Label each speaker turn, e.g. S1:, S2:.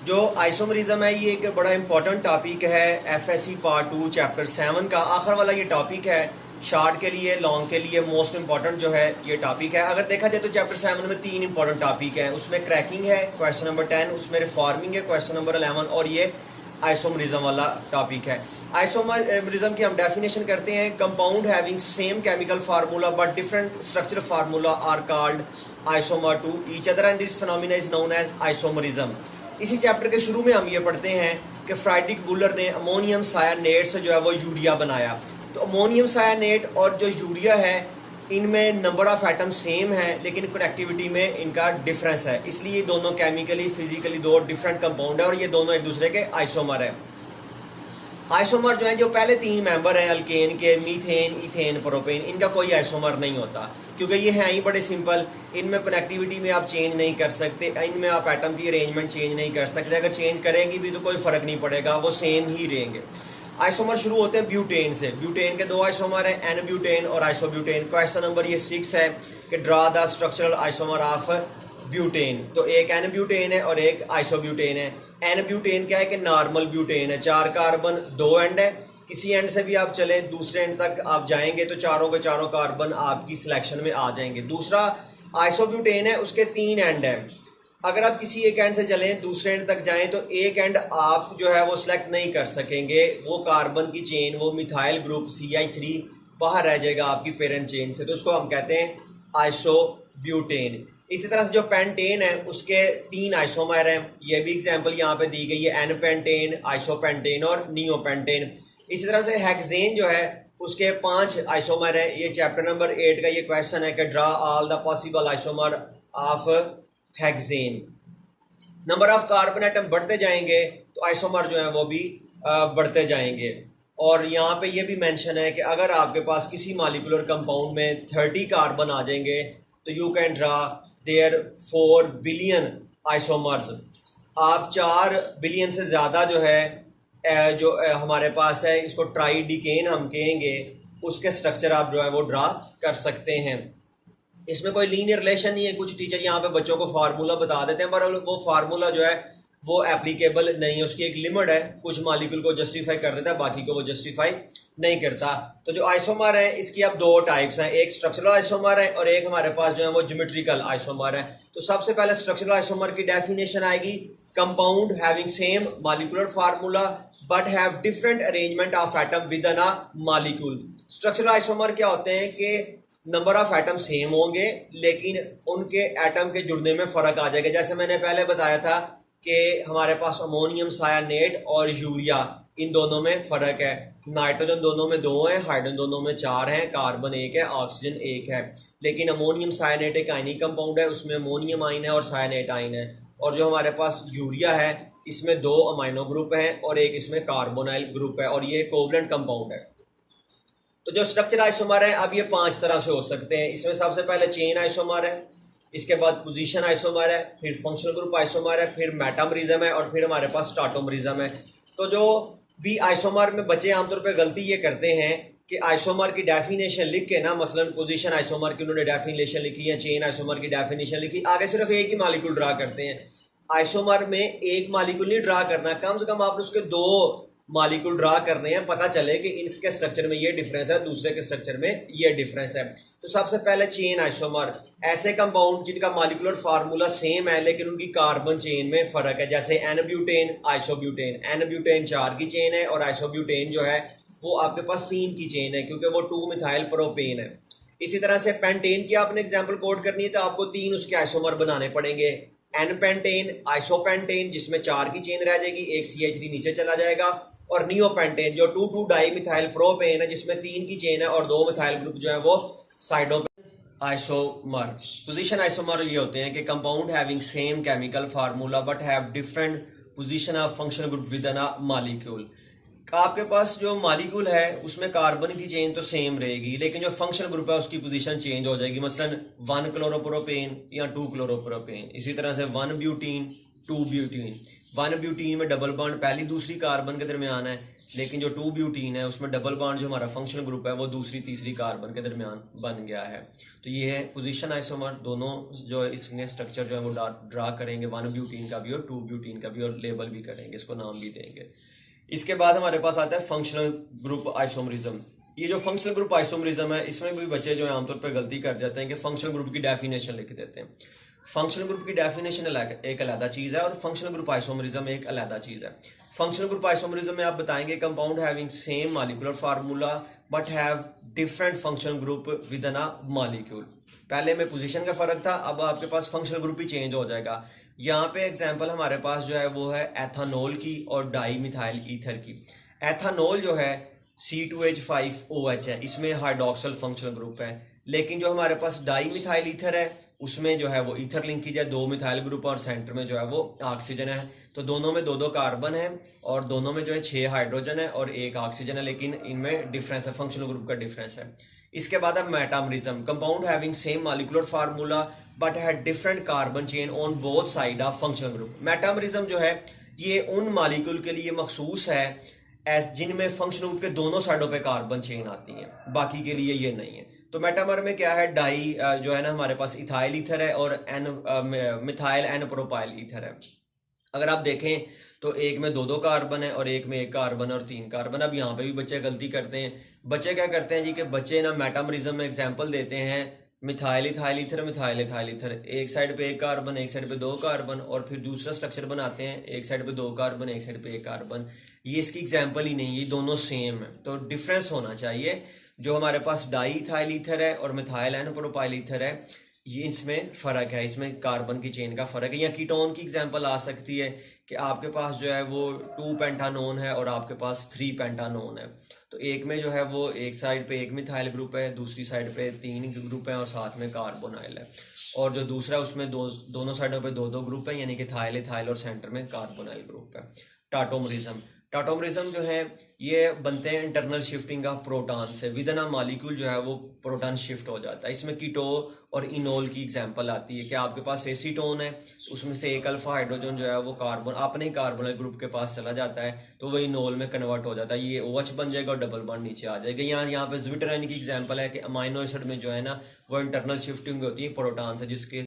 S1: जो आइसोमरिज्म है ये एक बड़ा इंपॉर्टेंट टॉपिक है। एफएससी पार्ट 2 चैप्टर 7 का आखिर वाला ये टॉपिक है। शॉर्ट के लिए, लॉन्ग के लिए मोस्ट इंपॉर्टेंट जो है ये टॉपिक है। अगर देखा जाए तो चैप्टर 7 में 3 इंपॉर्टेंट टॉपिक हैं। उसमें क्रैकिंग है क्वेश्चन नंबर 10, उसमें रिफॉर्मिंग है क्वेश्चन नंबर 11 और ये आइसोमरिज्म वाला टॉपिक है। आइसोमरिज्म की हम डेफिनेशन करते हैं, compound having same chemical formula but different structure formula are called isomer to each other and this phenomena is known as isomerism. इसी चैप्टर के शुरू में हम ये पढ़ते हैं कि फ्रेडरिक वुलर ने अमोनियम सायानेट से जो है वो यूरिया बनाया। तो अमोनियम सायानेट और जो यूरिया है इनमें नंबर ऑफ एटम सेम है लेकिन कनेक्टिविटी में इनका डिफरेंस है, इसलिए दोनों केमिकली फिजिकली दो डिफरेंट कंपाउंड है और ये दोनों एक दूसरे के आइसोमर है। आइसोमर जो है, जो पहले 3 मेंबर हैं अल्केन के, मीथेन, इथेन, प्रोपेन, इनका कोई आइसोमर नहीं होता क्योंकि ये हैं ही बड़े सिंपल। इनमें कनेक्टिविटी में आप चेंज नहीं कर सकते, इनमें आप एटम की अरेंजमेंट चेंज नहीं कर सकते। अगर चेंज करेंगे भी तो कोई फर्क नहीं पड़ेगा, वो सेम ही रहेंगे। आइसोमर शुरू होते हैं ब्यूटेन से। ब्यूटेन के 2 आइसोमर हैं, एन ब्यूटेन और आइसोब्यूटेन। क्वेश्चन नंबर ये 6 है कि draw the structural isomer of butane. तो एक एन ब्यूटेन है और एक आइसोब्यूटेन है। एन ब्यूटेन क्या है कि नॉर्मल ब्यूटेन है, 4 कार्बन 2 एंड है। किसी एंड से भी आप चले दूसरे एंड तक आप जाएंगे तो चारों के चारों कार्बन आपकी सिलेक्शन में आ जाएंगे। दूसरा आइसोब्यूटेन है, उसके 3 एंड है। अगर आप किसी एक एंड से चलें दूसरे एंड तक जाएं तो एक एंड आप जो है वो सिलेक्ट नहीं कर सकेंगे, वो कार्बन की चेन, वो मिथाइल ग्रुप CH3 बाहर रह जाएगा आपकी पेरेंट चेन से, तो उसको हम कहते हैं आइसोब्यूटेन। इसी तरह से जो पेंटेन है उसके 3 आइसोमर हैं, ये भी एग्जांपल यहाँ पे दी गई है, एन पेंटेन, आइसोपेंटेन और नियोपेंटेन। इसी तरह से हेक्सेन जो है उसके 5 आइसोमर है। ये चैप्टर नंबर 8 का ये क्वेश्चन है कि draw all the possible isomer of hexane. Number of carbon atom बढ़ते जाएंगे तो आइसोमर जो है वो भी बढ़ते जाएंगे। और यहाँ पे ये भी मेंशन है कि अगर आपके पास किसी मॉलिक्यूलर कंपाउंड में 30 कार्बन आ जाएंगे तो you can draw there 4 billion isomers. आप 4 बिलियन से ज़्यादा जो है जो हमारे पास है, इसको ट्राइडिकेन हम कहेंगे, उसके स्ट्रक्चर आप जो है वो ड्रा कर सकते हैं। इसमें कोई लीनियर रिलेशन नहीं है। कुछ टीचर यहाँ पे बच्चों को फार्मूला बता देते हैं पर वो फार्मूला जो है वो एप्लीकेबल नहीं है, उसकी एक लिमिट है। कुछ मॉलिक्यूल को जस्टिफाई कर देता है, बाकी को वो जस्टिफाई नहीं करता। तो जो आइसोमर है इसकी अब 2 टाइप्स हैं, एक स्ट्रक्चरल आइसोमर है और एक हमारे पास जो है वो ज्योमेट्रिकल आइसोमर है। तो सबसे पहले स्ट्रक्चरल आइसोमर की डेफिनेशन आएगी, compound having same molecular formula but have different arrangement of atom with in a molecule. Structural isomer क्या होते हैं कि नंबर ऑफ एटम सेम होंगे लेकिन उनके एटम के जुड़ने में फर्क आ जाएगा। जैसे मैंने पहले बताया था कि हमारे पास अमोनियम सायानेट और यूरिया, इन दोनों में फर्क है। नाइट्रोजन दोनों में 2 है, हाइड्रोजन दोनों में 4 है, कार्बन 1 है, ऑक्सीजन 1 है। लेकिन अमोनियम सायानेट एक आयनिक कंपाउंड है, उसमें अमोनियम आयन है और सायानेट आयन है। और जो हमारे पास यूरिया है इसमें 2 अमाइनो ग्रुप हैं और एक इसमें कार्बोनाइल ग्रुप है और ये कोवलेंट कंपाउंड है। तो जो स्ट्रक्चर आइसोमर है अब ये 5 तरह से हो सकते हैं। इसमें सबसे पहले चेन आइसोमर है, इसके बाद पोजीशन आइसोमर है, फिर फंक्शनल ग्रुप आइसोमर है, फिर मेटामरिज्म है और फिर हमारे पास स्टार्टोमरिज्म है। तो जो भी आइसोमर में बच्चे आमतौर पे गलती ये करते हैं कि आइसोमर की डेफिनेशन लिख के ना, मसलन पोजीशन आइसोमर की उन्होंने डेफिनेशन लिखी है, चेन आइसोमर की डेफिनेशन लिखी, आगे सिर्फ एक ही मॉलिक्यूल ड्रा करते हैं। आइसोमर में एक मॉलिक्यूल नहीं ड्रा करना, कम से कम आपने उसके 2 मॉलिक्यूल ड्रा करने हैं, पता चले कि इसके स्ट्रक्चर में ये डिफरेंस है, दूसरे के स्ट्रक्चर में ये डिफरेंस है। तो सबसे पहले चेन आइसोमर, ऐसे कंपाउंड जिनका मॉलिक्यूलर फार्मूला सेम है लेकिन उनकी कार्बन चेन में फर्क है, जैसे n butane, isobutane. N butane 4 की चेन है और आइसोब्यूटेन जो है वो आपके पास 3 की चेन है क्योंकि वो 2 मिथाइल प्रोपेन है। इसी तरह से पेंटेन की आपने एग्जाम्पल कोड करनी है तो आपको 3 उसके आइसोमर बनाने पड़ेंगे। एन पेंटेन, आइसोपेंटेन जिसमें 4 की चेन रह जाएगी, एक CH3 नीचे चला जाएगा, और नियोपेंटेन जो 2,2 डाई मिथाइल प्रोपेन है जिसमें 3 की चेन है और 2 मिथाइल ग्रुप जो है वो साइडों पे। आइसोमर, पोजीशन आइसोमर ये होते हैं कि compound having same chemical formula but have different position of functional group with in a molecule. आपके पास जो मॉलिक्यूल है उसमें कार्बन की चेन तो सेम रहेगी लेकिन जो फंक्शनल ग्रुप है उसकी पोजीशन चेंज हो जाएगी, मसलन 1 क्लोरोप्रोपेन या 2 क्लोरोप्रोपेन। इसी तरह से 1 ब्यूटीन, 2 ब्यूटीन। 1 ब्यूटीन में डबल बॉन्ड पहली दूसरी कार्बन के दरमियान है, लेकिन जो 2 ब्यूटीन है उसमें डबल बॉन्ड जो हमारा फंक्शनल ग्रुप है वो दूसरी तीसरी कार्बन के दरमियान बन गया है। तो ये है पोजीशन आइसोमर, दोनों जो इसमें स्ट्रक्चर जो है वो ड्रा करेंगे, 1 ब्यूटीन का भी और 2 ब्यूटीन का भी, और लेबल भी करेंगे, इसको नाम भी देंगे। इसके बाद हमारे पास आता है फंक्शनल ग्रुप आइसोमरिज्म। ये जो फंक्शनल ग्रुप आइसोमरिज्म है इसमें भी बच्चे जो है आमतौर पर गलती कर जाते हैं कि फंक्शनल ग्रुप की डेफिनेशन लिख देते हैं। फंक्शनल ग्रुप की डेफिनेशन एक अलग चीज है और फंक्शनल ग्रुप आइसोमरिज्म एक अलग चीज है। फंक्शनल ग्रुप आइसोमरिज्म में आप बताएंगे compound having same molecular formula but have different functional group with in a molecule. पहले में पोजीशन का फर्क था, अब आपके पास फंक्शनल ग्रुप ही चेंज हो जाएगा। यहाँ पे एग्जांपल हमारे पास जो है वो है एथानॉल की और डाई मिथाइल ईथर की। एथानॉल जो है C2H5OH है, इसमें हाइड्रोक्सिल फंक्शनल ग्रुप है, लेकिन जो हमारे पास डाई मिथाइल ईथर है उसमें जो है वो ईथर लिंकेज है, 2 मिथाइल ग्रुप और सेंटर में जो है वो ऑक्सीजन है। तो दोनों में 2-2 कार्बन है और दोनों में जो है 6 हाइड्रोजन है और 1 ऑक्सीजन है, लेकिन इनमें डिफरेंस है, फंक्शनल ग्रुप का डिफरेंस है। इसके बाद है metamerism, compound having same molecular formula but had different carbon chain on both side of functional group. Metamerism जो है ये उन मॉलिक्यूल के लिए मखसूस है जिनमें फंक्शनल ग्रुप के दोनों साइडों पे कार्बन चेन आती है, बाकी के लिए ये नहीं है। तो मेटामर में क्या है, डाई जो है ना हमारे पास इथाइल ईथर है और मिथाइल एन प्रोपाइल ईथर है। अगर आप देखें तो एक में 2-2 कार्बन है और एक में 1 कार्बन और 3 कार्बन। अब यहाँ पे भी बच्चे गलती करते हैं। बच्चे क्या करते हैं जी कि बच्चे ना मेटामरिज्म में एग्जाम्पल देते हैं methyl ethyl ether, methyl ethyl ether, एक साइड पे 1 कार्बन, एक साइड पे 2 कार्बन, और फिर दूसरा स्ट्रक्चर बनाते हैं, एक साइड पे 2 कार्बन, एक साइड पे 1 कार्बन। ये इसकी एग्जाम्पल ही नहीं, ये दोनों सेम है। तो डिफरेंस होना चाहिए। जो हमारे पास डाई इथाइल ईथर है और मिथाइल एन प्रोपाइल ईथर है, ये इसमें फर्क है, इसमें कार्बन की चेन का फर्क है। या कीटोन की एग्जांपल आ सकती है कि आपके पास जो है वो 2 पेंटानोन है और आपके पास 3 पेंटानोन है। तो एक में जो है वो एक साइड पे 1 मिथाइल ग्रुप है, दूसरी साइड पे 3 ग्रुप है और साथ में कार्बोनाइल है, और जो दूसरा उसमें दोनों साइडों पे 2-2 ग्रुप है, यानी कि थाइल इथाइल और सेंटर में कार्बोनाइल ग्रुप है। टाटोमरिज्म, टाटोमरिज्म जो है ये बनते हैं इंटरनल शिफ्टिंग ऑफ प्रोटॉन से, विद इन अ मॉलिक्यूल जो है वो प्रोटॉन शिफ्ट हो जाता है। इसमें कीटो और इनोल की एग्जांपल आती है कि आपके पास एसीटोन है, उसमें से एक अल्फा हाइड्रोजन जो है वो कार्बन अपने ही कार्बोनाइल ग्रुप के पास चला जाता है, तो वो इनोल में कन्वर्ट हो जाता है, ये OH बन जाएगा और डबल बॉन्ड नीचे आ जाएगा। यहाँ पे ज्विटराइन की एग्जांपल है कि अमाइनो एसिड में जो है ना वो इंटरनल शिफ्टिंग होती है प्रोटॉन से, जिसके